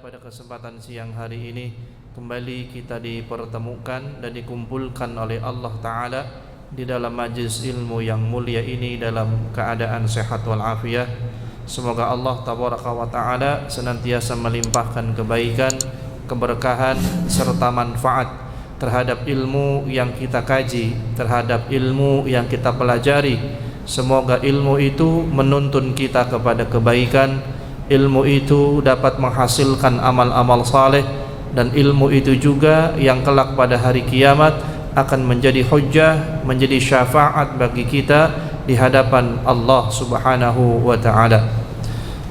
pada kesempatan siang hari ini kembali kita dipertemukan dan dikumpulkan oleh Allah Ta'ala di dalam majlis ilmu yang mulia ini dalam keadaan sehat walafiat. Semoga Allah Tabaraka wa Ta'ala senantiasa melimpahkan kebaikan, keberkahan serta manfaat terhadap ilmu yang kita kaji, terhadap ilmu yang kita pelajari. Semoga ilmu itu menuntun kita kepada kebaikan, ilmu itu dapat menghasilkan amal-amal saleh, dan ilmu itu juga yang kelak pada hari kiamat akan menjadi hujjah, menjadi syafaat bagi kita di hadapan Allah Subhanahu wa Ta'ala.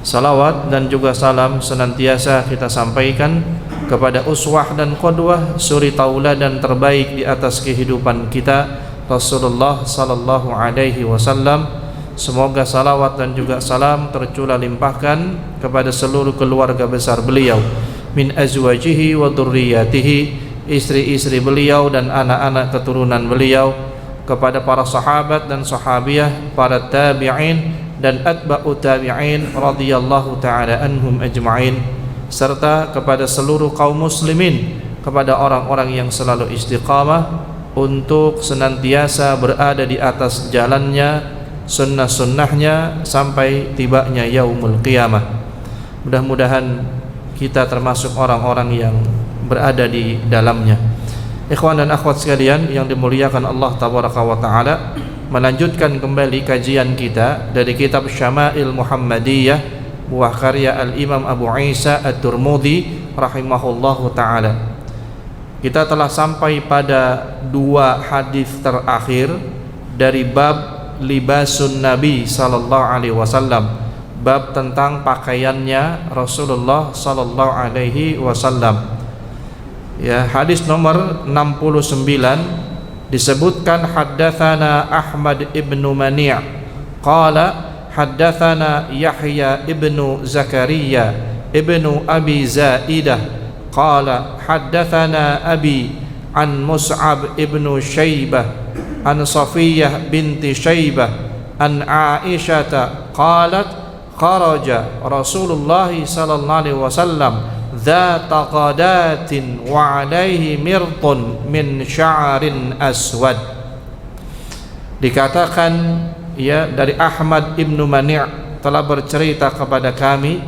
Salawat dan juga salam senantiasa kita sampaikan kepada uswah dan qudwah, suri tauladan terbaik di atas kehidupan kita, Rasulullah sallallahu alaihi wasallam. Semoga salawat dan juga salam tercurah limpahkan kepada seluruh keluarga besar beliau, min azwajihi wa dzurriyyatihi, istri-istri beliau dan anak-anak keturunan beliau, kepada para sahabat dan sahabiah, para tabi'in dan atba'u tabi'in radhiyallahu ta'ala anhum ajma'in, serta kepada seluruh kaum muslimin, kepada orang-orang yang selalu istiqamah untuk senantiasa berada di atas jalannya, sunnah-sunnahnya sampai tibanya yaumul qiyamah. Mudah-mudahan kita termasuk orang-orang yang berada di dalamnya. Ikhwan dan akhwat sekalian yang dimuliakan Allah Tabaraka wa Ta'ala, melanjutkan kembali kajian kita dari kitab Syama'il Muhammadiyah, buah karya Al-Imam Abu Isa At-Tirmidzi rahimahullahu ta'ala. Kita telah sampai pada dua hadis terakhir dari bab libasun Nabi sallallahu alaihi wasallam, bab tentang pakaiannya Rasulullah sallallahu alaihi wasallam. Ya, hadis nomor 69 disebutkan haddatsana Ahmad ibnu Mani' qala haddatsana Yahya ibnu Zakaria ibnu Abi Zaidah qala haddatsana Abi an Mus'ab ibnu Syaibah an Safiyah binti Syaibah an Aisyah qalat kharaja Rasulullah sallallahu alaihi wasallam dzata qadatin wa alaihi mirtun min sya'rin aswad. Dikatakan ya dari Ahmad ibnu Mani' telah bercerita kepada kami,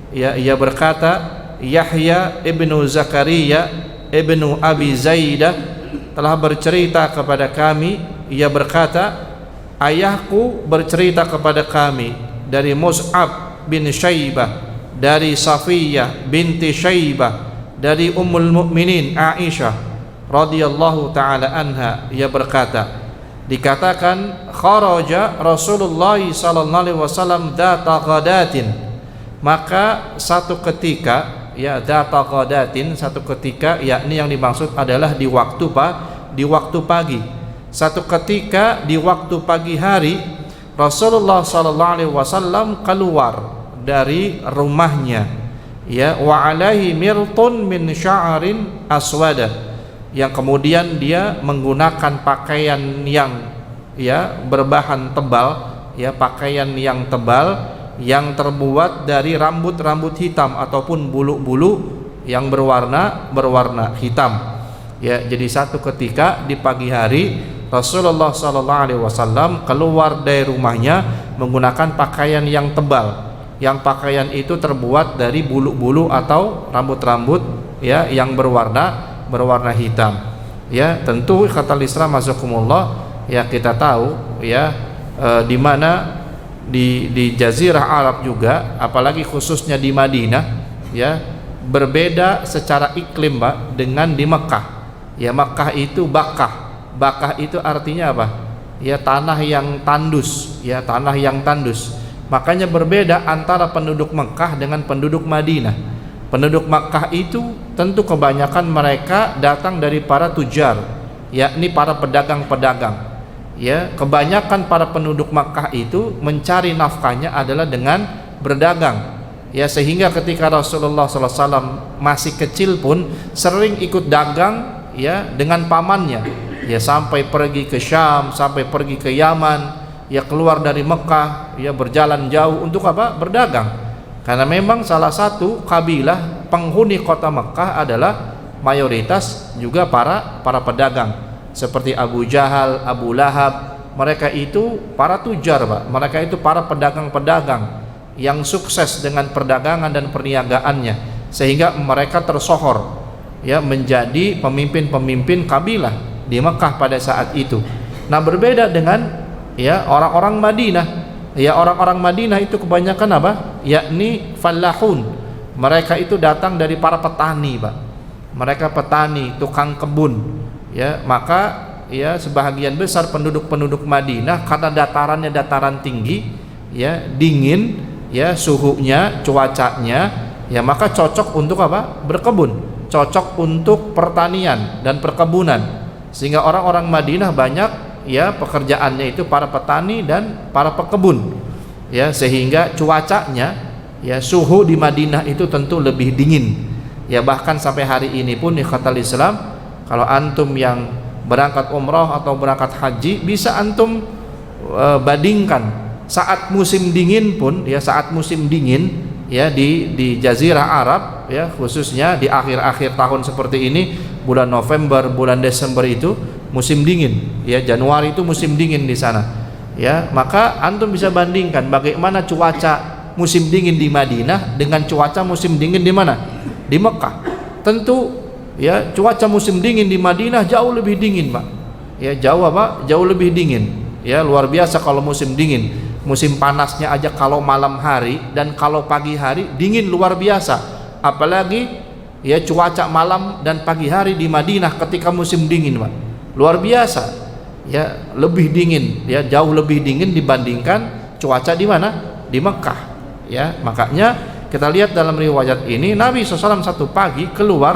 ya, ia berkata Yahya ibnu Zakaria ibnu Abi Zaidah telah bercerita kepada kami, ia berkata ayahku bercerita kepada kami dari Mus'ab bin Syaibah, dari Safiyah binti Syaibah, dari Ummul Mukminin Aisyah radhiyallahu taala anha, ia berkata, dikatakan kharaja Rasulullah sallallahu alaihi wasallam dzata ghadatin, maka satu ketika, ya, dzata ghadatin, satu ketika, yakni yang dimaksud adalah di waktu pagi. Satu ketika di waktu pagi hari Rasulullah sallallahu alaihi wasallam keluar dari rumahnya, ya, wa alaihi mirtun min sya'rin aswada, yang kemudian dia menggunakan pakaian yang, ya, berbahan tebal, ya, pakaian yang tebal yang terbuat dari rambut-rambut hitam ataupun bulu-bulu yang berwarna hitam. Ya, jadi satu ketika di pagi hari Rasulullah sallallahu alaihi wasallam keluar dari rumahnya menggunakan pakaian yang tebal, yang pakaian itu terbuat dari bulu-bulu atau rambut-rambut, ya, yang berwarna hitam. Ya, tentu kata Islam mazakumullah, ya, kita tahu, ya, di mana di jazirah Arab juga, apalagi khususnya di Madinah, ya, berbeda secara iklim, Pak, dengan di Mekah. Ya, Mekah itu Bakah itu artinya apa? Ya, tanah yang tandus, ya, tanah yang tandus. Makanya berbeda antara penduduk Mekah dengan penduduk Madinah. Penduduk Mekah itu tentu kebanyakan mereka datang dari para tujar, yakni para pedagang-pedagang. Ya, kebanyakan para penduduk Makkah itu mencari nafkahnya adalah dengan berdagang. Ya, sehingga ketika Rasulullah SAW masih kecil pun sering ikut dagang, ya, dengan pamannya. Ya, sampai pergi ke Syam, sampai pergi ke Yaman, ya, keluar dari Mekah, ya, berjalan jauh untuk apa? Berdagang. Karena memang salah satu kabilah penghuni kota Mekah adalah mayoritas juga para pedagang seperti Abu Jahal, Abu Lahab. Mereka itu para tujar, Pak. Mereka itu para pedagang-pedagang yang sukses dengan perdagangan dan perniagaannya, sehingga mereka tersohor ya menjadi pemimpin-pemimpin kabilah di Mekah pada saat itu. Nah, berbeda dengan ya orang-orang Madinah. Ya, orang-orang Madinah itu kebanyakan apa? Yakni fallahun. Mereka itu datang dari para petani, Pak. Mereka petani, tukang kebun. Ya, maka ya sebahagian besar penduduk-penduduk Madinah karena datarannya dataran tinggi, ya, dingin, ya, suhunya, cuacanya, ya, maka cocok untuk apa? Berkebun. Cocok untuk pertanian dan perkebunan. Sehingga orang-orang Madinah banyak ya pekerjaannya itu para petani dan para pekebun. Ya, sehingga cuacanya, ya, suhu di Madinah itu tentu lebih dingin. Ya, bahkan sampai hari ini pun di khatal Islam, kalau antum yang berangkat umrah atau berangkat haji, bisa antum bandingkan saat musim dingin pun, ya, saat musim dingin ya di Jazirah Arab, ya, khususnya di akhir-akhir tahun seperti ini, bulan November, bulan Desember itu musim dingin, ya, Januari itu musim dingin di sana, ya, maka antum bisa bandingkan bagaimana cuaca musim dingin di Madinah dengan cuaca musim dingin di mana? Di Mekah. Tentu ya cuaca musim dingin di Madinah jauh lebih dingin, Pak. Ya, jauh apa? Jauh lebih dingin. Ya, luar biasa kalau musim dingin. Musim panasnya aja kalau malam hari dan kalau pagi hari dingin luar biasa. Apalagi ya cuaca malam dan pagi hari di Madinah ketika musim dingin, Pak. Luar biasa. Ya, lebih dingin, ya, jauh lebih dingin dibandingkan cuaca di mana? Di Mekah. Ya, makanya kita lihat dalam riwayat ini Nabi SAW satu pagi keluar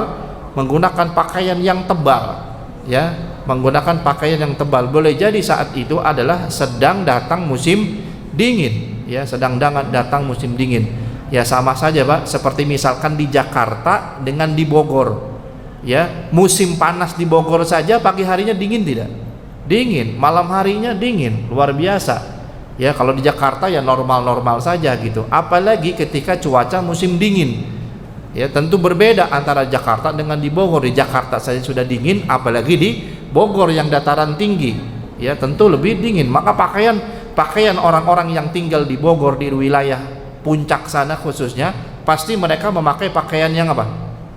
menggunakan pakaian yang tebal, ya, menggunakan pakaian yang tebal. Boleh jadi saat itu adalah sedang datang musim dingin, ya, sedang datang musim dingin. Ya, sama saja, Pak, seperti misalkan di Jakarta dengan di Bogor. Ya, musim panas di Bogor saja pagi harinya dingin tidak? Dingin, malam harinya dingin, luar biasa. Ya, kalau di Jakarta ya normal-normal saja gitu. Apalagi ketika cuaca musim dingin. Ya, tentu berbeda antara Jakarta dengan di Bogor. Di Jakarta saja sudah dingin, apalagi di Bogor yang dataran tinggi. Ya, tentu lebih dingin. Maka pakaian orang-orang yang tinggal di Bogor, di wilayah puncak sana khususnya, pasti mereka memakai pakaian yang apa?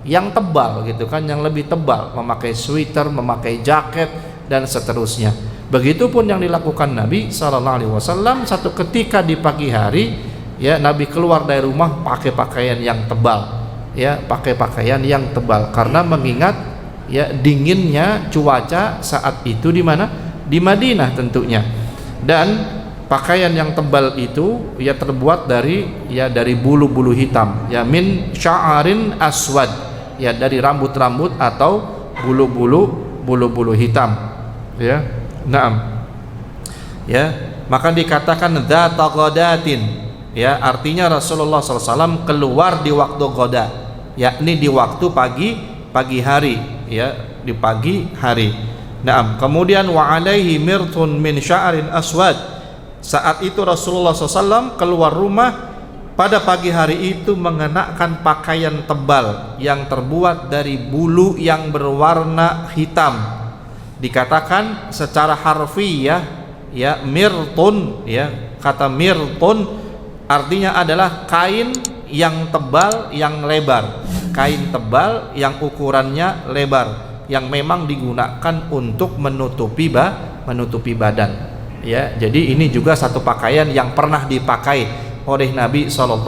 Yang tebal gitu kan, yang lebih tebal, memakai sweater, memakai jaket dan seterusnya. Begitupun yang dilakukan Nabi SAW. Satu ketika di pagi hari, ya, Nabi keluar dari rumah pakai pakaian yang tebal, ya, pakai pakaian yang tebal karena mengingat ya dinginnya cuaca saat itu di mana? Di Madinah tentunya. Dan pakaian yang tebal itu ya terbuat dari bulu-bulu hitam, ya, min sya'arin aswad, ya, dari rambut-rambut atau bulu-bulu hitam, ya. Naam. Ya, maka dikatakan dzata ghadatin, ya, artinya Rasulullah SAW keluar di waktu ghada, yakni di waktu pagi hari, ya, di pagi hari. Naam. Kemudian wa alaihi mirtun min sya'rin aswad. Saat itu Rasulullah SAW keluar rumah pada pagi hari itu mengenakan pakaian tebal yang terbuat dari bulu yang berwarna hitam. Dikatakan secara harfiah, ya, mirtun, ya, kata mirtun artinya adalah kain yang tebal yang lebar, kain tebal yang ukurannya lebar, yang memang digunakan untuk menutupi badan, ya. Jadi ini juga satu pakaian yang pernah dipakai oleh Nabi SAW,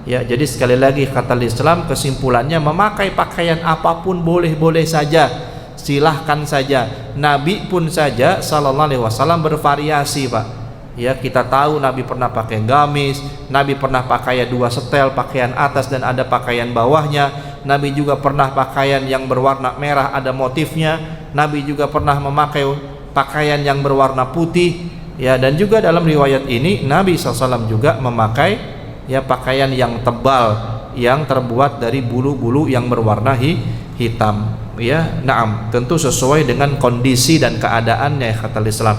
ya. Jadi sekali lagi kata Islam, kesimpulannya memakai pakaian apapun boleh-boleh saja, silahkan saja. Nabi pun saja SAW bervariasi, Pak. Ya, kita tahu Nabi pernah pakai gamis, Nabi pernah pakai dua setel, pakaian atas dan ada pakaian bawahnya. Nabi juga pernah pakaian yang berwarna merah ada motifnya. Nabi juga pernah memakai pakaian yang berwarna putih, ya. Dan juga dalam riwayat ini Nabi SAW juga memakai ya pakaian yang tebal yang terbuat dari bulu-bulu yang berwarna hitam. Ya, naam, tentu sesuai dengan kondisi dan keadaannya, kata Islam.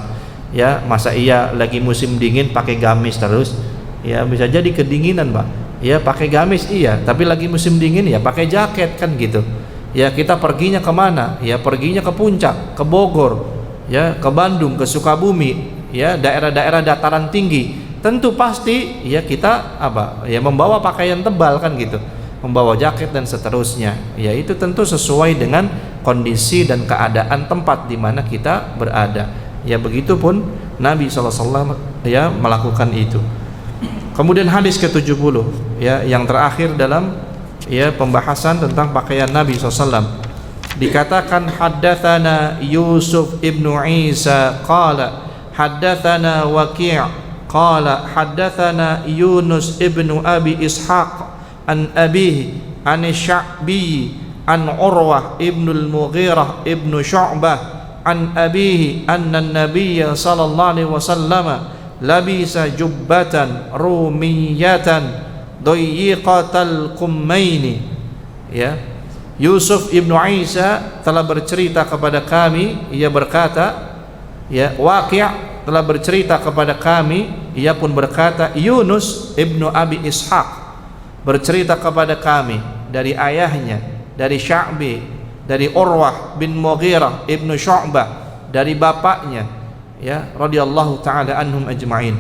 Ya, masa iya lagi musim dingin pakai gamis terus? Ya, bisa jadi kedinginan, Pak. ya pakai gamis iya, tapi lagi musim dingin ya pakai jaket kan gitu. Ya kita perginya kemana? Ya perginya ke puncak, ke Bogor, ya ke Bandung, ke Sukabumi, ya daerah-daerah dataran tinggi. Tentu pasti ya kita apa? Ya membawa pakaian tebal kan gitu, membawa jaket dan seterusnya. Ya itu tentu sesuai dengan kondisi dan keadaan tempat di mana kita berada. Ya begitupun Nabi SAW ya melakukan itu. Kemudian hadis ke-70 ya yang terakhir dalam ya pembahasan tentang pakaian Nabi SAW, dikatakan haddatsana Yusuf ibnu Isa qala haddatsana Waqi' qala haddatsana Yunus ibnu Abi Ishaq an abihi an Sya'bi an Urwah ibnu al-Mughirah ibnu Syu'bah an abihi anna an-nabiy sallallahu alaihi wasallam labisa jubbatan rumiyatan doyiqatal kummaini. Ya, Yusuf ibnu Isa telah bercerita kepada kami, ia berkata, ya Waqi' telah bercerita kepada kami, ia pun berkata, Yunus ibnu Abi Ishaq bercerita kepada kami dari ayahnya, dari Sya'bi, dari Urwah bin Mughirah ibnu Syu'bah, dari bapaknya, ya radhiyallahu taala anhum ajma'in.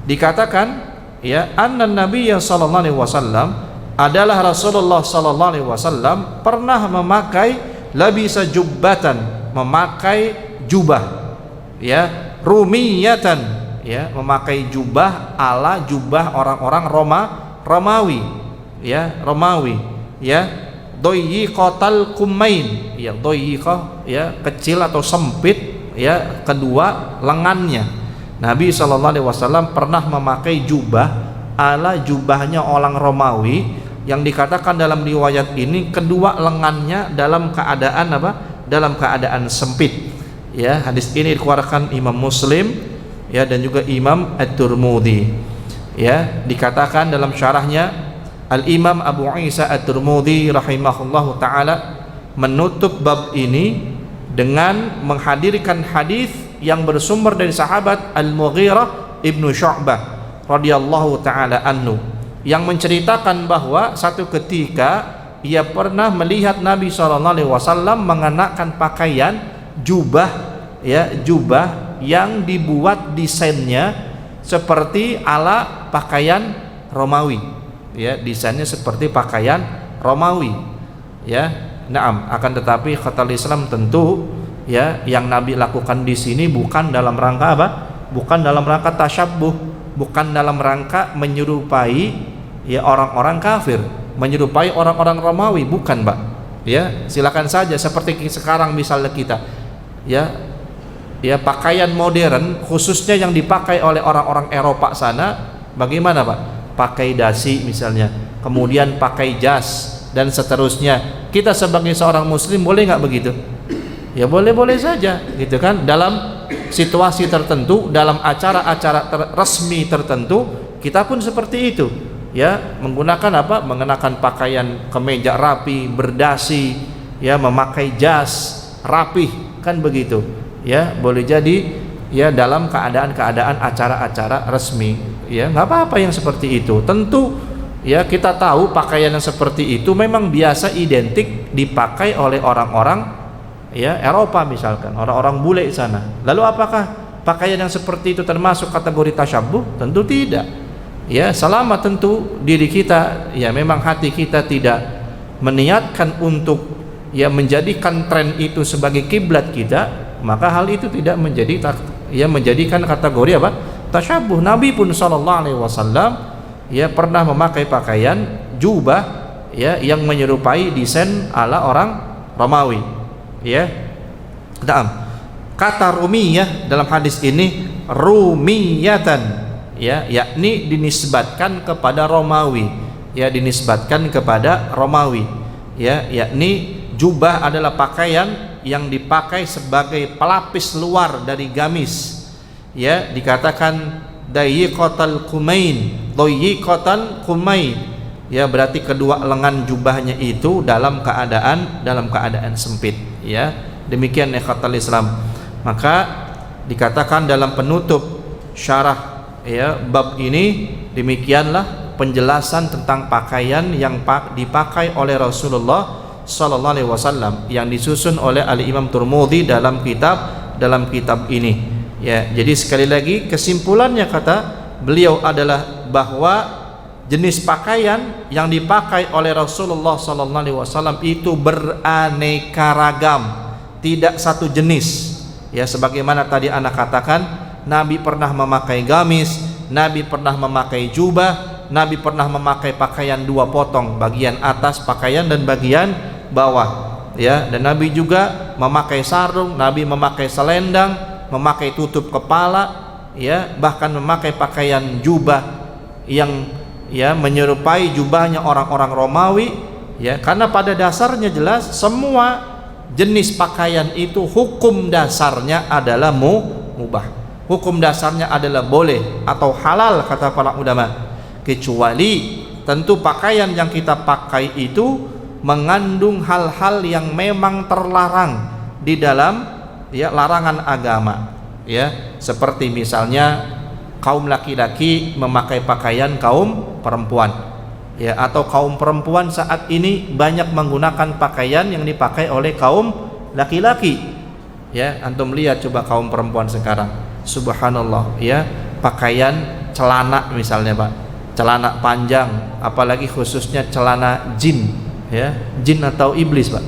Dikatakan ya anna nabiyya sallallahu alaihi wasallam adalah Rasulullah sallallahu alaihi wasallam pernah memakai labisa jubbatan, memakai jubah, ya rumiyatan, ya memakai jubah ala jubah orang-orang Romawi, ya Romawi, ya doyiqatal kumain, ya doyiqah ya kecil atau sempit, ya kedua lengannya. Nabi SAW pernah memakai jubah ala jubahnya orang Romawi yang dikatakan dalam riwayat ini kedua lengannya dalam keadaan apa? Dalam keadaan sempit. Ya, hadis ini dikeluarkan Imam Muslim ya dan juga Imam At-Tirmidzi. Ya, dikatakan dalam syarahnya Al-Imam Abu Isa At-Tirmidzi rahimahullahu taala menutup bab ini dengan menghadirkan hadis yang bersumber dari sahabat Al-Mughirah ibnu Syu'bah radhiyallahu taala anhu yang menceritakan bahwa satu ketika ia pernah melihat Nabi SAW mengenakan pakaian jubah, ya jubah yang dibuat desainnya seperti ala pakaian Romawi, ya desainnya seperti pakaian Romawi, ya. Naam, akan tetapi kata Islam tentu ya yang Nabi lakukan di sini bukan dalam rangka apa? Bukan dalam rangka tasyabbuh, bukan dalam rangka menyerupai ya orang-orang kafir, menyerupai orang-orang Romawi, bukan, Pak. Ya, silakan saja seperti sekarang misalnya kita ya pakaian modern khususnya yang dipakai oleh orang-orang Eropa sana, bagaimana, Pak? Pakai dasi misalnya, kemudian pakai jas dan seterusnya. Kita sebagai seorang muslim boleh nggak begitu? Ya boleh-boleh saja gitu kan, dalam situasi tertentu, dalam acara-acara resmi tertentu kita pun seperti itu ya, menggunakan apa? Mengenakan pakaian kemeja rapi, berdasi, ya memakai jas rapih kan begitu ya, boleh jadi ya dalam keadaan-keadaan acara-acara resmi ya, nggak apa-apa yang seperti itu. Tentu ya kita tahu pakaian yang seperti itu memang biasa identik dipakai oleh orang-orang ya Eropa misalkan, orang-orang bule sana. Lalu apakah pakaian yang seperti itu termasuk kategori tasyabbuh? Tentu tidak. Ya, selama tentu diri kita ya memang hati kita tidak meniatkan untuk ya menjadikan tren itu sebagai kiblat kita, maka hal itu tidak menjadikan kategori apa? Tasyabbuh. Nabi pun sallallahu alaihi wasallam ya pernah memakai pakaian jubah ya yang menyerupai desain ala orang Romawi ya. Kata rumiyah dalam hadis ini rumiyatan ya, yakni dinisbatkan kepada Romawi ya, dinisbatkan kepada Romawi ya, yakni jubah adalah pakaian yang dipakai sebagai pelapis luar dari gamis ya, dikatakan dayiqatal kumain, doyiqatal kumain ya, berarti kedua lengan jubahnya itu dalam keadaan sempit ya. Demikian ikhwatal Islam. Maka dikatakan dalam penutup syarah ya bab ini, demikianlah penjelasan tentang pakaian yang dipakai oleh Rasulullah sallallahu alaihi wasallam yang disusun oleh Al-Imam Tirmidzi dalam kitab ini. Ya, jadi sekali lagi kesimpulannya kata beliau adalah bahwa jenis pakaian yang dipakai oleh Rasulullah sallallahu alaihi wasallam itu beraneka ragam, tidak satu jenis. Ya, sebagaimana tadi anak katakan, Nabi pernah memakai gamis, Nabi pernah memakai jubah, Nabi pernah memakai pakaian 2 potong, bagian atas pakaian dan bagian bawah. Ya, dan Nabi juga memakai sarung, Nabi memakai selendang, memakai tutup kepala, ya, bahkan memakai pakaian jubah yang ya menyerupai jubahnya orang-orang Romawi, ya, karena pada dasarnya jelas semua jenis pakaian itu hukum dasarnya adalah mubah. Hukum dasarnya adalah boleh atau halal kata para ulama, kecuali tentu pakaian yang kita pakai itu mengandung hal-hal yang memang terlarang di dalam ya larangan agama, ya, seperti misalnya kaum laki-laki memakai pakaian kaum perempuan, ya, atau kaum perempuan saat ini banyak menggunakan pakaian yang dipakai oleh kaum laki-laki. Ya, antum lihat coba kaum perempuan sekarang, subhanallah, ya, pakaian celana misalnya Pak, celana panjang, apalagi khususnya celana jin, ya, jin atau iblis Pak,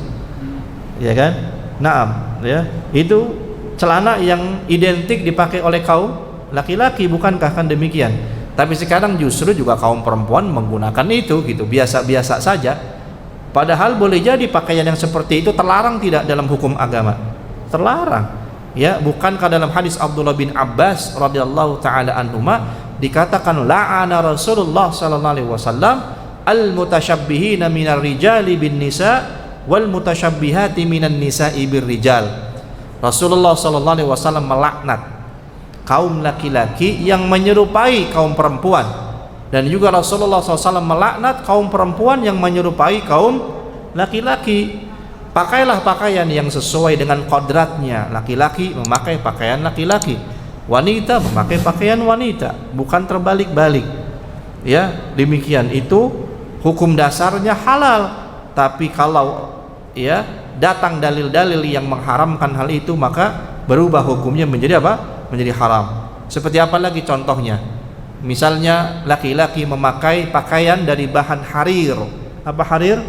ya kan? Naam, ya, itu celana yang identik dipakai oleh kaum laki-laki, bukankah kan demikian? Tapi sekarang justru juga kaum perempuan menggunakan itu gitu, biasa-biasa saja. Padahal boleh jadi pakaian yang seperti itu terlarang tidak dalam hukum agama? Terlarang. Ya, bukankah dalam hadis Abdullah bin Abbas radhiyallahu taala anhuma dikatakan la'ana Rasulullah sallallahu alaihi wasallam al-mutasyabbihina minar rijali bin nisa wal mutasyabbihati minan nisa'i bir rijal. Rasulullah sallallahu alaihi wasallam melaknat kaum laki-laki yang menyerupai kaum perempuan, dan juga Rasulullah SAW melaknat kaum perempuan yang menyerupai kaum laki-laki. Pakailah pakaian yang sesuai dengan kodratnya. Laki-laki memakai pakaian laki-laki, wanita memakai pakaian wanita, bukan terbalik-balik. Ya, demikian itu hukum dasarnya halal. Tapi kalau ya datang dalil-dalil yang mengharamkan hal itu, maka berubah hukumnya menjadi apa? Menjadi haram. Seperti apa lagi contohnya? Misalnya laki-laki memakai pakaian dari bahan harir. Apa harir?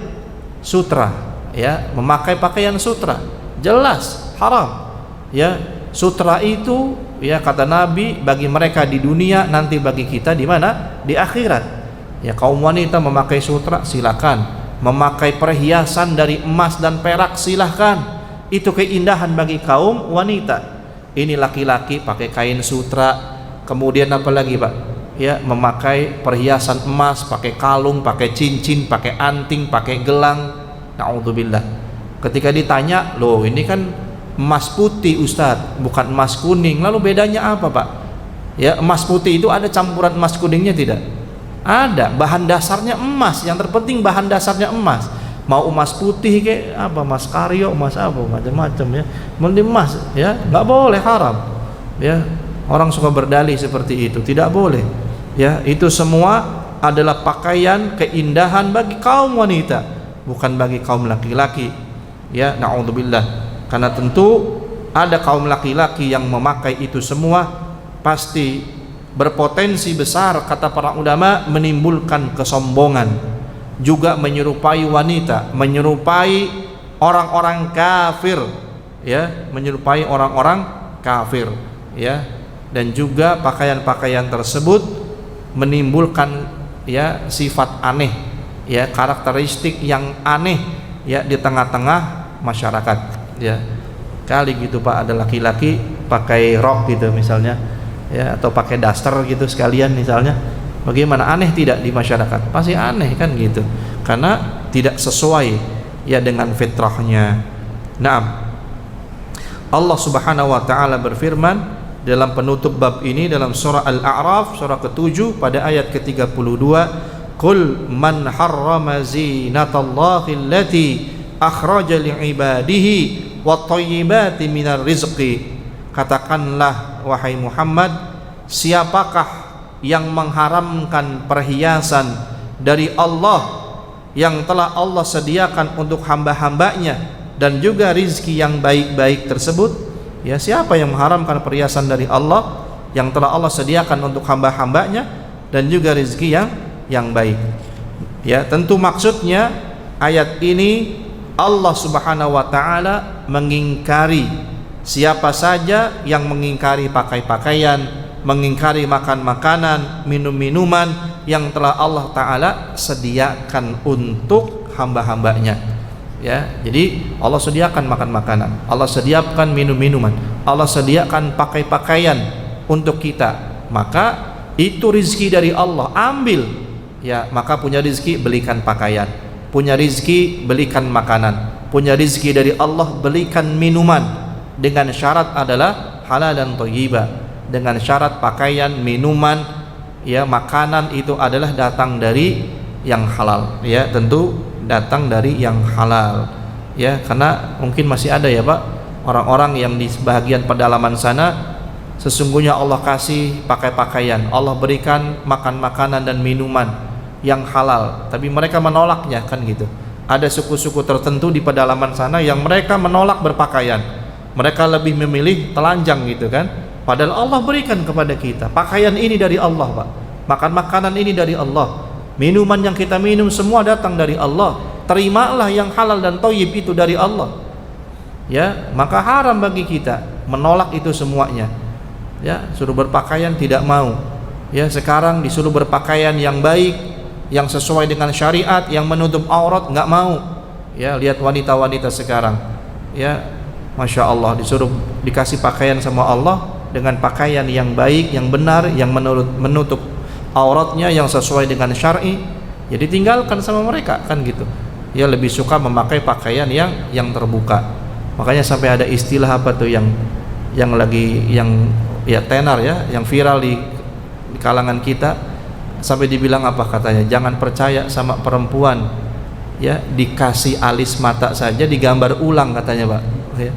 Sutra, ya, memakai pakaian sutra. Jelas haram. Ya, sutra itu ya kata Nabi bagi mereka di dunia, nanti bagi kita di mana? Di akhirat. Ya, kaum wanita memakai sutra silakan. Memakai perhiasan dari emas dan perak silakan. Itu keindahan bagi kaum wanita. Ini laki-laki pakai kain sutra, kemudian apa lagi Pak? Ya, memakai perhiasan emas, pakai kalung, pakai cincin, pakai anting, pakai gelang. Na'udzubillah. Ketika ditanya, loh ini kan emas putih Ustadz, bukan emas kuning. Lalu bedanya apa Pak? Ya, emas putih itu ada campuran emas kuningnya tidak? Ada. Bahan dasarnya emas. Yang terpenting bahan dasarnya emas. Mau emas putih kayak apa, emas karyo, emas apa, macam-macam ya, mending emas, ya, nggak boleh, haram. Ya, orang suka berdalih seperti itu, tidak boleh. Ya, itu semua adalah pakaian keindahan bagi kaum wanita, bukan bagi kaum laki-laki. Ya, na'udzubillah. Karena tentu ada kaum laki-laki yang memakai itu semua, pasti berpotensi besar kata para ulama menimbulkan kesombongan, juga menyerupai wanita, menyerupai orang-orang kafir, ya, menyerupai orang-orang kafir, ya, dan juga pakaian-pakaian tersebut menimbulkan ya sifat aneh, ya, karakteristik yang aneh, ya, di tengah-tengah masyarakat, ya. Kali gitu Pak, ada laki-laki pakai rok gitu misalnya, ya, atau pakai daster gitu sekalian misalnya. Bagaimana, aneh tidak di masyarakat? Pasti aneh kan gitu, karena tidak sesuai ya dengan fitrahnya. Naam. Allah Subhanahu wa taala berfirman dalam penutup bab ini dalam surah Al-A'raf surah ke-7 pada ayat ke-32, "Qul man harrama zinatallahi allati akhraja li'ibadihi wat thayyibati minar rizqi." Katakanlah wahai Muhammad, siapakah yang mengharamkan perhiasan dari Allah yang telah Allah sediakan untuk hamba-hambanya, dan juga rizki yang baik-baik tersebut. Ya, siapa yang mengharamkan perhiasan dari Allah yang telah Allah sediakan untuk hamba-hambanya dan juga rizki yang baik? Ya, tentu maksudnya ayat ini Allah Subhanahu wa taala mengingkari siapa saja yang mengingkari pakai pakaian, mengingkari makan makanan, minum minuman yang telah Allah Ta'ala sediakan untuk hamba-hambanya. Ya, jadi Allah sediakan makan makanan, Allah sediakan minum minuman, Allah sediakan pakai pakaian untuk kita, maka itu rizki dari Allah, ambil. Ya, maka punya rizki belikan pakaian, punya rizki belikan makanan, punya rizki dari Allah belikan minuman, dengan syarat adalah halal dan thayyibah, dengan syarat pakaian, minuman, ya, makanan itu adalah datang dari yang halal. Ya, tentu datang dari yang halal. Ya, karena mungkin masih ada ya Pak orang-orang yang di sebahagian pedalaman sana sesungguhnya Allah kasih pakai pakaian, Allah berikan makan makanan dan minuman yang halal, tapi mereka menolaknya, kan gitu. Ada suku-suku tertentu di pedalaman sana yang mereka menolak berpakaian, mereka lebih memilih telanjang gitu kan. Padahal Allah berikan kepada kita pakaian ini dari Allah Pak, makan makanan ini dari Allah, minuman yang kita minum semua datang dari Allah. Terimalah yang halal dan thayyib itu dari Allah. Ya, maka haram bagi kita menolak itu semuanya. Ya, suruh berpakaian tidak mau. Ya, sekarang disuruh berpakaian yang baik, yang sesuai dengan syariat, yang menutup aurat, nggak mau. Ya, lihat wanita-wanita sekarang. Ya, Masya Allah, disuruh dikasih pakaian sama Allah dengan pakaian yang baik, yang benar, yang menutup auratnya, yang sesuai dengan syar'i, ya ditinggalkan sama mereka, kan gitu. Ya, lebih suka memakai pakaian yang terbuka. Makanya sampai ada istilah apa tuh yang lagi yang ya tenar ya, yang viral di kalangan kita, sampai dibilang apa katanya, jangan percaya sama perempuan ya, dikasih alis mata saja digambar ulang katanya Pak. Ya,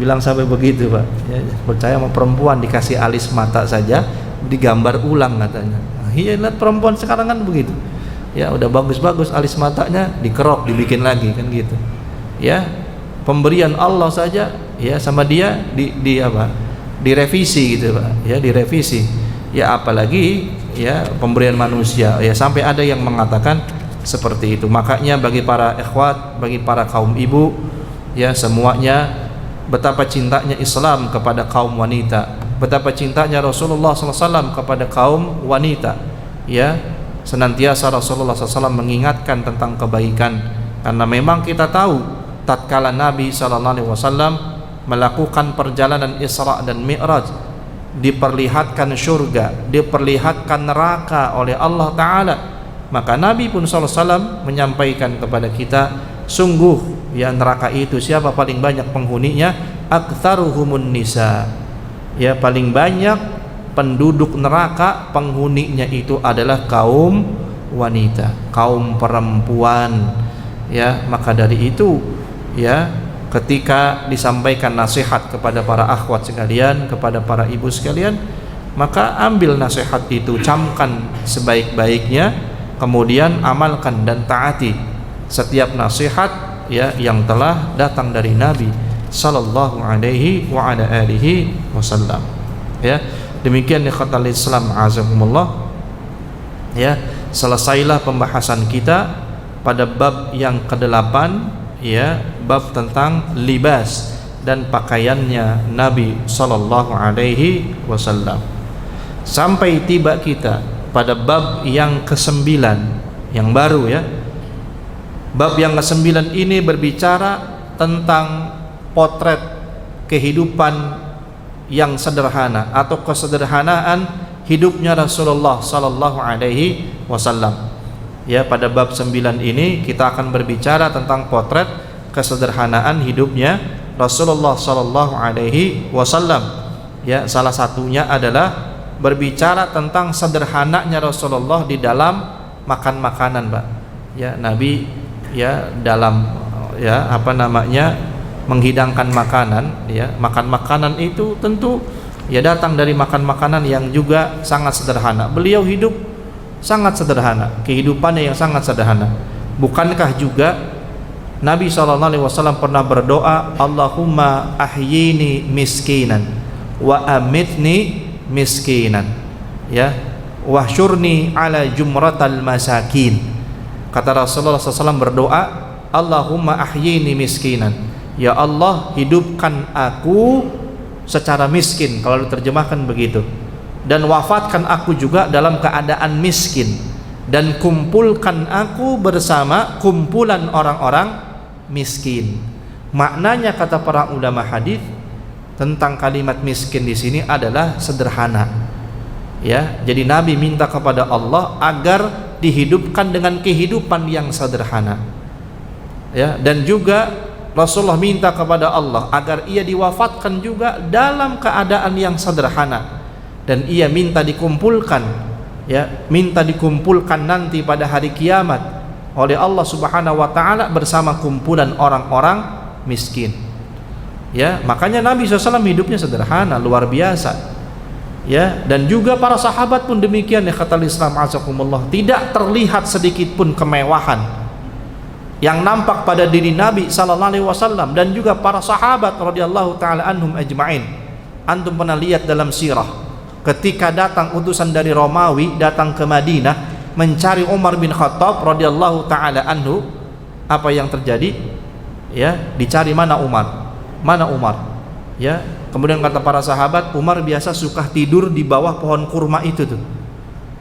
bilang sampai begitu Pak. Ya, percaya sama perempuan dikasih alis mata saja digambar ulang katanya. Iya, lihat perempuan sekarang kan begitu. Ya, udah bagus-bagus alis matanya dikerok, dibikin lagi, kan gitu. Ya, pemberian Allah saja ya sama dia di apa? Direvisi gitu Pak. Ya, direvisi. Ya, apalagi ya pemberian manusia. Ya, sampai ada yang mengatakan seperti itu. Makanya bagi para ikhwat, bagi para kaum ibu, ya semuanya, betapa cintanya Islam kepada kaum wanita, betapa cintanya Rasulullah SAW kepada kaum wanita. Ya, senantiasa Rasulullah SAW mengingatkan tentang kebaikan, karena memang kita tahu tatkala Nabi SAW melakukan perjalanan Isra dan Mi'raj, diperlihatkan surga, diperlihatkan neraka oleh Allah Ta'ala, maka Nabi pun SAW menyampaikan kepada kita, sungguh ya neraka itu siapa paling banyak penghuninya? Aktsaruhumun nisa. Ya, paling banyak penduduk neraka penghuninya itu adalah kaum wanita, kaum perempuan. Ya, maka dari itu ya, ketika disampaikan nasihat kepada para akhwat sekalian, kepada para ibu sekalian, maka ambil nasihat itu, camkan sebaik-baiknya, kemudian amalkan dan taati setiap nasihat ya yang telah datang dari Nabi sallallahu alaihi wa ala alihi wasallam. Ya, demikian ikhwatal Islam azakumullah. Ya, selesailah pembahasan kita pada bab yang ke-8, ya, bab tentang libas dan pakaiannya Nabi sallallahu alaihi wasallam. Sampai tiba kita pada bab yang ke-9 yang baru ya. Bab yang ke-9 ini berbicara tentang potret kehidupan yang sederhana atau kesederhanaan hidupnya Rasulullah sallallahu alaihi wasallam. Ya, pada bab 9 ini kita akan berbicara tentang potret kesederhanaan hidupnya Rasulullah sallallahu alaihi wasallam. Ya, salah satunya adalah berbicara tentang sederhananya Rasulullah di dalam makan makanan, Pak. Ya, Nabi ya dalam ya apa namanya menghidangkan makanan, ya makan makanan itu tentu ya datang dari makan makanan yang juga sangat sederhana. Beliau hidup sangat sederhana, kehidupannya yang sangat sederhana. Bukankah juga Nabi SAW pernah berdoa, Allahumma ahyini miskinan wa amitni miskinan, ya, wahsyurni ala jumratal masakin. Kata Rasulullah SAW berdoa, Allahumma ahyini miskinan, ya Allah hidupkan aku secara miskin, kalau diterjemahkan begitu, dan wafatkan aku juga dalam keadaan miskin, dan kumpulkan aku bersama kumpulan orang-orang miskin. Maknanya kata para ulama hadis tentang kalimat miskin di sini adalah sederhana. Ya, jadi Nabi minta kepada Allah agar dihidupkan dengan kehidupan yang sederhana. Ya, dan juga Rasulullah minta kepada Allah agar ia diwafatkan juga dalam keadaan yang sederhana, dan ia minta dikumpulkan, ya, minta dikumpulkan nanti pada hari kiamat oleh Allah Subhanahu wa taala bersama kumpulan orang-orang miskin. Ya, makanya Nabi SAW hidupnya sederhana, luar biasa. Ya, dan juga para sahabat pun demikian, ya, kata Islam azakumullah, tidak terlihat sedikit pun kemewahan yang nampak pada diri Nabi SAW dan juga para sahabat radhiyallahu taala anhum ajma'in. Antum pernah lihat dalam sirah ketika datang utusan dari Romawi datang ke Madinah mencari Umar bin Khattab radhiyallahu taala anhu, apa yang terjadi? Ya, dicari mana Umar? Mana Umar? Ya, kemudian kata para sahabat, Umar biasa suka tidur di bawah pohon kurma itu tuh.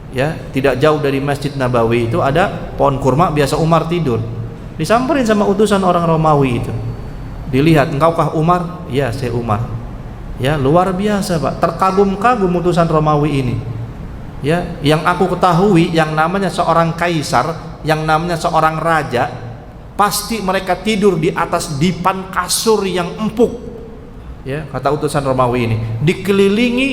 Ya, tidak jauh dari Masjid Nabawi itu ada pohon kurma, biasa Umar tidur. Disamperin sama utusan orang Romawi itu. Dilihat, engkaukah Umar? Ya, saya Umar. Ya, luar biasa Pak, terkagum-kagum utusan Romawi ini. Ya, yang aku ketahui, yang namanya seorang kaisar, yang namanya seorang raja, pasti mereka tidur di atas dipan kasur yang empuk. Ya, kata utusan Romawi ini, dikelilingi,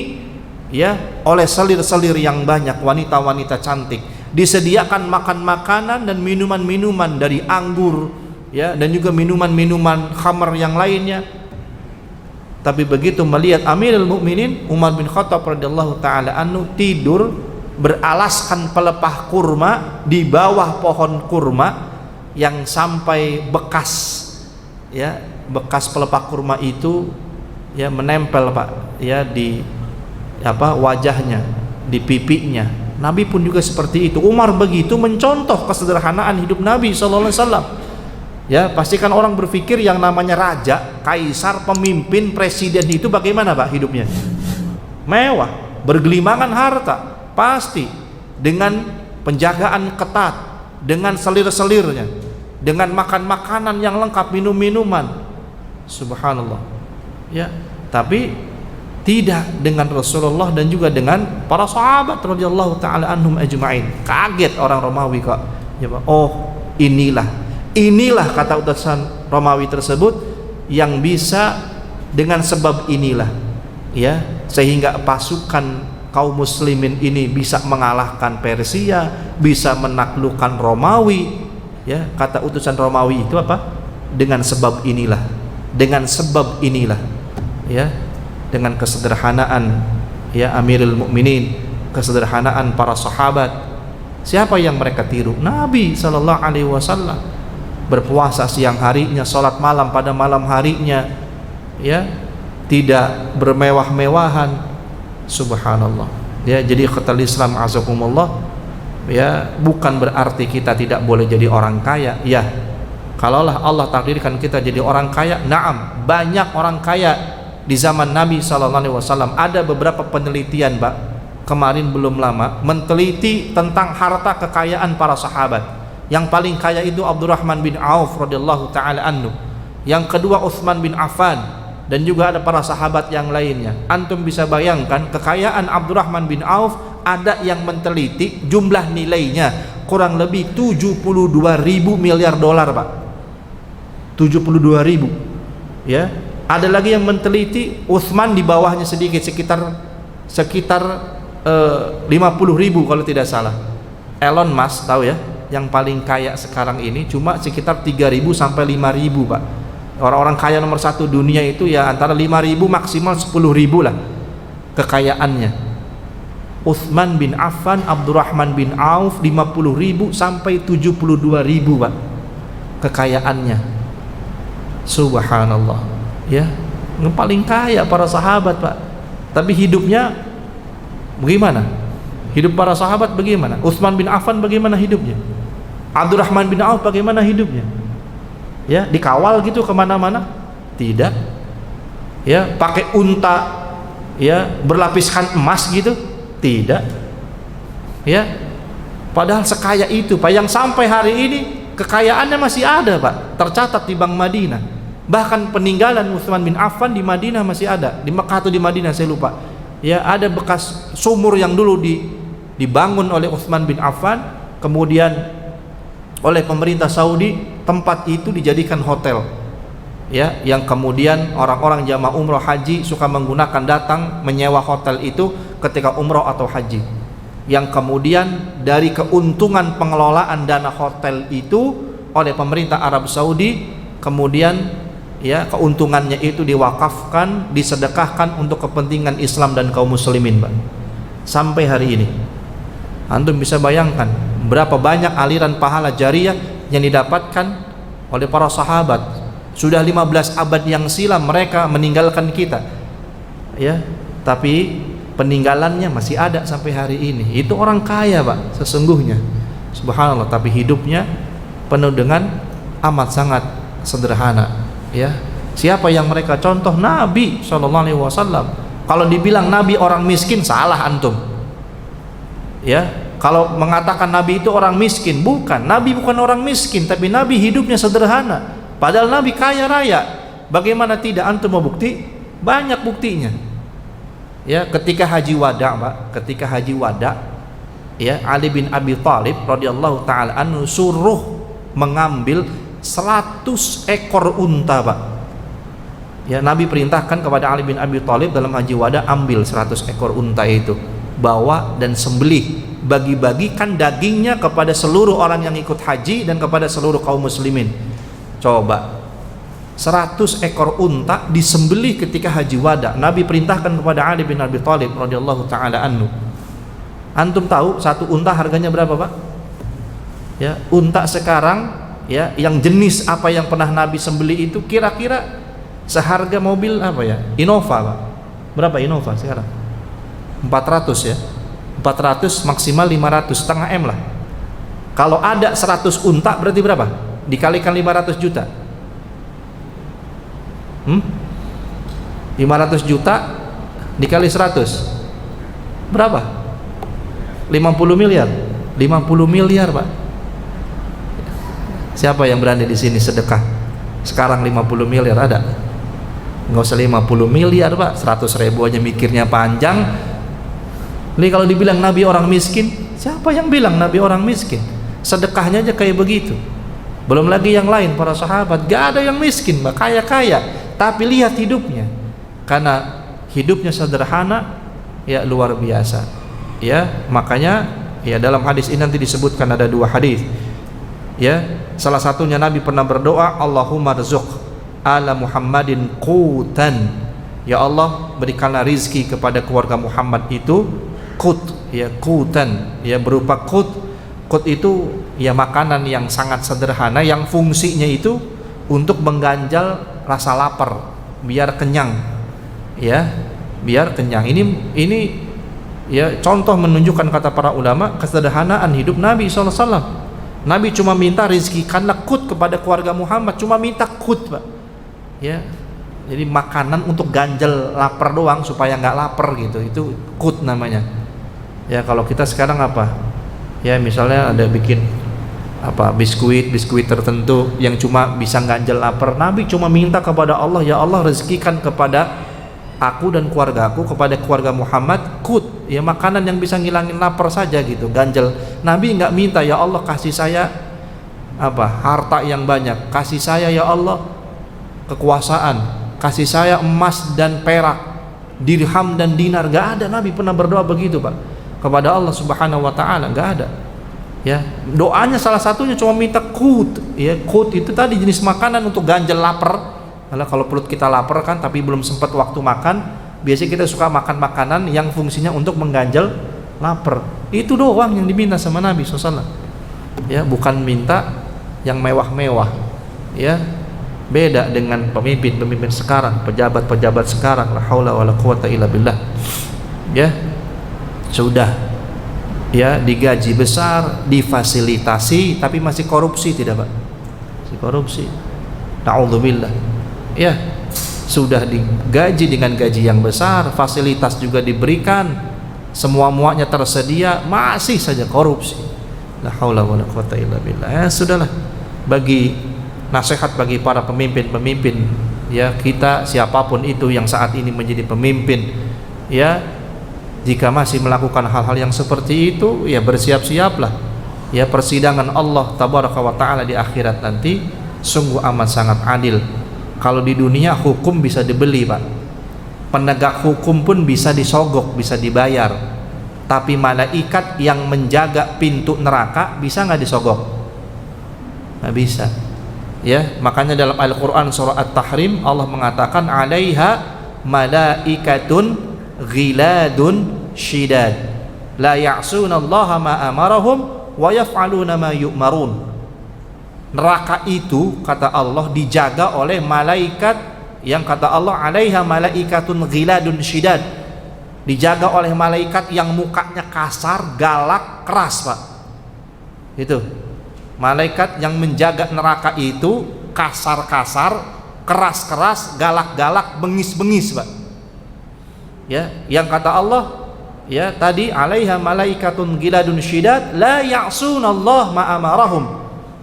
ya, oleh selir-selir yang banyak, wanita-wanita cantik, disediakan makan makanan dan minuman-minuman dari anggur, ya, dan juga minuman-minuman khamr yang lainnya. Tapi begitu melihat Amirul Mukminin Umar bin Khattab radhiyallahu taala anhu tidur beralaskan pelepah kurma di bawah pohon kurma yang sampai bekas, ya, bekas pelepah kurma itu, ya, menempel Pak, ya, di apa wajahnya, di pipinya. Nabi pun juga seperti itu. Umar begitu mencontoh kesederhanaan hidup Nabi SAW. Ya, pastikan orang berpikir yang namanya raja, kaisar, pemimpin, presiden itu bagaimana Pak hidupnya? Mewah, bergelimangan harta, pasti dengan penjagaan ketat, dengan selir-selirnya, dengan makan makanan yang lengkap, minum-minuman. Subhanallah. Ya, tapi tidak dengan Rasulullah dan juga dengan para sahabat radhiyallahu taala anhum ajma'in. Kaget orang Romawi kok. Ya, Pak. Oh, inilah kata utusan Romawi tersebut yang bisa dengan sebab inilah, ya, sehingga pasukan kaum muslimin ini bisa mengalahkan Persia, bisa menaklukkan Romawi. Ya, kata utusan Romawi itu apa? Dengan sebab inilah, dengan sebab inilah, ya, dengan kesederhanaan, ya, Amirul Mukminin, kesederhanaan para sahabat. Siapa yang mereka tiru? Nabi sallallahu alaihi wasallam. Berpuasa siang harinya, salat malam pada malam harinya, ya, tidak bermewah-mewahan. Subhanallah. Ya, jadi kata Islam azakumullah, ya, bukan berarti kita tidak boleh jadi orang kaya. Ya, kalaulah Allah takdirkan kita jadi orang kaya, na'am, banyak orang kaya di zaman Nabi SAW. Ada beberapa penelitian, Pak, kemarin belum lama, meneliti tentang harta kekayaan para sahabat. Yang paling kaya itu Abdurrahman bin Auf radhiyallahu taala anhu. Yang kedua Utsman bin Affan, dan juga ada para sahabat yang lainnya. Antum bisa bayangkan kekayaan Abdurrahman bin Auf, ada yang meneliti jumlah nilainya kurang lebih 72.000 miliar dolar, Pak. 72.000. Ya. Ada lagi yang meneliti Utsman di bawahnya sedikit, sekitar 50.000 kalau tidak salah. Elon Musk, tahu ya, yang paling kaya sekarang ini cuma sekitar 3.000 sampai 5.000, Pak. Orang-orang kaya nomor 1 dunia itu ya antara 5.000 maksimal 10.000 lah. kekayaannya. Utsman bin Affan, Abdurrahman bin Auf 50.000 sampai 72.000 Pak kekayaannya. Subhanallah, ya, yang paling kaya para sahabat Pak. Tapi hidupnya bagaimana? Hidup para sahabat bagaimana? Utsman bin Affan bagaimana hidupnya? Abdurrahman bin Auf bagaimana hidupnya? Ya, dikawal gitu kemana-mana? Tidak. Ya, pakai unta, ya, berlapiskan emas gitu? Tidak. Ya, padahal sekaya itu Pak, yang sampai hari ini kekayaannya masih ada Pak, tercatat di Bank Madinah. Bahkan peninggalan Utsman bin Affan di Madinah masih ada, di Mekah atau di Madinah saya lupa. Ya, ada bekas sumur yang dulu dibangun oleh Utsman bin Affan, kemudian oleh pemerintah Saudi, tempat itu dijadikan hotel. Ya, yang kemudian orang-orang jamaah umroh haji suka menggunakan, datang menyewa hotel itu ketika umroh atau haji. Yang kemudian dari keuntungan pengelolaan dana hotel itu oleh pemerintah Arab Saudi, kemudian ya keuntungannya itu diwakafkan, disedekahkan untuk kepentingan Islam dan kaum muslimin Pak. Sampai hari ini antum bisa bayangkan berapa banyak aliran pahala jariah yang didapatkan oleh para sahabat. Sudah 15 abad yang silam mereka meninggalkan kita, ya, tapi peninggalannya masih ada sampai hari ini. Itu orang kaya Pak sesungguhnya, subhanallah, tapi hidupnya penuh dengan amat sangat sederhana. Ya, siapa yang mereka contoh? Nabi SAW. Kalau dibilang Nabi orang miskin, salah antum. Ya, kalau mengatakan Nabi itu orang miskin, bukan. Nabi bukan orang miskin, tapi Nabi hidupnya sederhana. Padahal Nabi kaya raya. Bagaimana tidak? Antum mau bukti? Banyak buktinya. Ya, ketika haji wada Pak, ketika haji wada, ya, Ali bin Abi Thalib radhiyallahu taala anhu suruh mengambil 100 ekor unta Pak. Ya, Nabi perintahkan kepada Ali bin Abi Thalib dalam haji wada, ambil 100 ekor unta itu, bawa dan sembelih, bagi-bagikan dagingnya kepada seluruh orang yang ikut haji dan kepada seluruh kaum muslimin. Coba 100 ekor unta disembelih ketika haji wada. Nabi perintahkan kepada Ali bin Abi Thalib radhiyallahu taala anhu. Antum tahu satu unta harganya berapa Pak? Ya, unta sekarang, ya, yang jenis apa yang pernah Nabi sembelih itu kira-kira seharga mobil apa ya? Innova Pak. Berapa Innova sekarang? 400 ya. 400 maksimal 500, setengah M lah. Kalau ada 100 unta berarti berapa? Dikalikan 500 juta. 500 juta dikali 100 berapa? 50 miliar. 50 miliar Pak. Siapa yang berani di sini sedekah sekarang 50 miliar? Ada? Nggak usah 50 miliar Pak, 100.000 aja mikirnya panjang. Ini kalau dibilang Nabi orang miskin, siapa yang bilang Nabi orang miskin? Sedekahnya aja kayak begitu. Belum lagi yang lain, para sahabat, gak ada yang miskin Pak, kaya-kaya. Tapi lihat hidupnya, karena hidupnya sederhana, ya, luar biasa. Ya, makanya ya dalam hadis ini nanti disebutkan ada 2 hadis. Ya, salah satunya Nabi pernah berdoa, Allahumma rzuq ala Muhammadin qutan. Ya Allah, berikanlah rizki kepada keluarga Muhammad itu qut, ya, qutan, ya, berupa qut. Qut itu ya makanan yang sangat sederhana, yang fungsinya itu untuk mengganjal rasa lapar, biar kenyang, ya, biar kenyang. Ini ya contoh menunjukkan, kata para ulama, kesederhanaan hidup Nabi SAW. Nabi cuma minta rizkikanlah qut kepada keluarga Muhammad, cuma minta qut Pak. Ya, jadi makanan untuk ganjal lapar doang supaya nggak lapar gitu, itu qut namanya. Ya, kalau kita sekarang apa? Ya, misalnya ada bikin apa biskuit tertentu yang cuma bisa ganjal lapar. Nabi cuma minta kepada Allah, ya Allah rezekikan kepada aku dan keluargaku, kepada keluarga Muhammad qut, ya, makanan yang bisa ngilangin lapar saja gitu, ganjal. Nabi nggak minta, ya Allah kasih saya apa harta yang banyak, kasih saya ya Allah kekuasaan, kasih saya emas dan perak, dirham dan dinar. Nggak ada Nabi pernah berdoa begitu Pak kepada Allah Subhanahu wa taala, nggak ada. Ya, doanya salah satunya cuma minta qut. Ya, qut itu tadi jenis makanan untuk ganjal lapar. Kalau perut kita lapar kan tapi belum sempat waktu makan, Biasanya kita suka makan makanan yang fungsinya untuk mengganjal lapar. Itu doang yang diminta sama Nabi SAW. Ya, bukan minta yang mewah-mewah. Ya, beda dengan pemimpin-pemimpin sekarang, pejabat-pejabat sekarang. La haula wala quwata illa billah. Ya, sudah. Ya, digaji besar, difasilitasi, tapi masih korupsi, tidak Pak? Masih korupsi. Na'udzubillah. Ya, sudah digaji dengan gaji yang besar, fasilitas juga diberikan, semua muanya tersedia, masih saja korupsi. La haula wala quwata illa billah. Ya, sudahlah. Bagi nasihat bagi para pemimpin-pemimpin, ya, kita siapapun itu yang saat ini menjadi pemimpin, ya, jika masih melakukan hal-hal yang seperti itu, ya bersiap-siaplah. Ya, persidangan Allah tabaraka wa taala di akhirat nanti sungguh amat sangat adil. Kalau di dunia hukum bisa dibeli, Pak. Penegak hukum pun bisa disogok, bisa dibayar. Tapi malaikat yang menjaga pintu neraka bisa nggak disogok? Nggak bisa. Ya, makanya dalam Al-Qur'an surah At-Tahrim Allah mengatakan 'alaiha malaikatun ghiladun syidad la ya'sunallaha ma amarahum wa yaf'aluna ma yu'marun. Neraka itu kata Allah dijaga oleh malaikat yang kata Allah 'alaiha malaikatun ghiladun syidad, dijaga oleh malaikat yang mukanya kasar, galak, keras, Pak. Itu malaikat yang menjaga neraka itu kasar-kasar, keras-keras, galak-galak, bengis-bengis, Pak. Ya, yang kata Allah, ya, tadi 'alaiha malaikatun ghiladun syidad la ya'sunallah ma amarahum.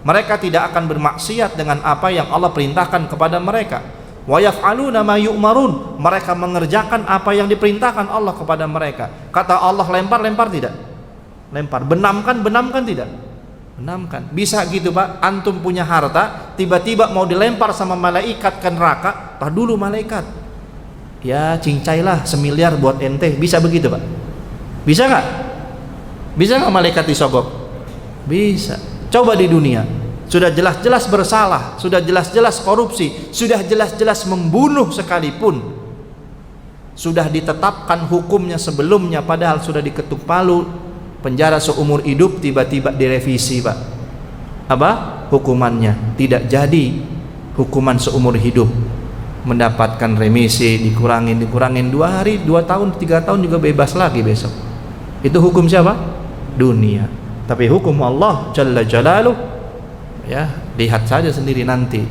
Mereka tidak akan bermaksiat dengan apa yang Allah perintahkan kepada mereka. Wa yaf'aluna ma yu'marun. Mereka mengerjakan apa yang diperintahkan Allah kepada mereka. Kata Allah lempar tidak? Lempar. Benamkan tidak? Benamkan. Bisa gitu, Pak. Antum punya harta, tiba-tiba mau dilempar sama malaikat ke neraka, tar dulu malaikat. Ya, cincailah 1 miliar buat ente. Bisa begitu, Pak? Bisa nggak? Bisa nggak malaikat disogok? Bisa. Coba di dunia, sudah jelas-jelas bersalah, sudah jelas-jelas korupsi, sudah jelas-jelas membunuh sekalipun, sudah ditetapkan hukumnya sebelumnya, padahal sudah diketuk palu, penjara seumur hidup, tiba-tiba direvisi, Pak. Apa? Hukumannya tidak jadi hukuman seumur hidup, mendapatkan remisi, dikurangin 2 hari, 2 tahun, 3 tahun juga bebas lagi besok. Itu hukum siapa? Dunia. Tapi hukum Allah Jalla Jalaluh, ya, lihat saja sendiri nanti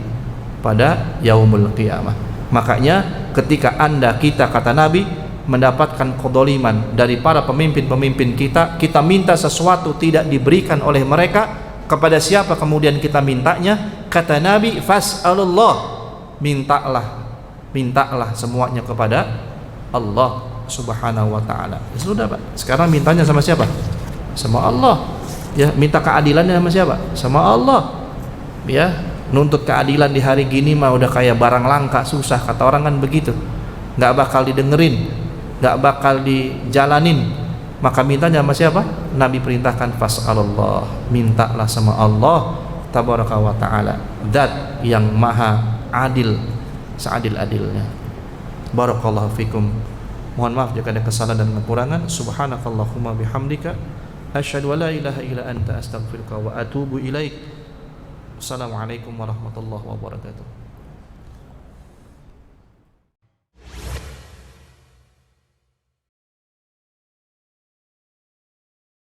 pada yaumul qiyamah. Makanya ketika kita kata Nabi mendapatkan kedoliman dari para pemimpin-pemimpin kita, kita minta sesuatu tidak diberikan oleh mereka, kepada siapa kemudian kita mintanya? Kata Nabi, fas'alullah, mintalah semuanya kepada Allah Subhanahu wa ta'ala. Sudah, Pak. Sekarang mintanya sama siapa? Sama Allah. Ya, minta keadilannya sama siapa? Sama Allah. Ya, nuntut keadilan di hari gini mah udah kayak barang langka, susah, kata orang kan begitu. Nggak bakal didengerin, nggak bakal dijalanin. Maka mintanya sama siapa? Nabi perintahkan fas'alullah, mintalah sama Allah tabaraka wa ta'ala, zat yang maha adil, seadil-adilnya. Barakallahu fikum. Mohon maaf jika ada kesalahan dan kekurangan. Subhanakallahumma bihamdika asyhadu an la ilaha illa anta astaghfiruka wa atubu ilaik. Assalamualaikum warahmatullahi wabarakatuh.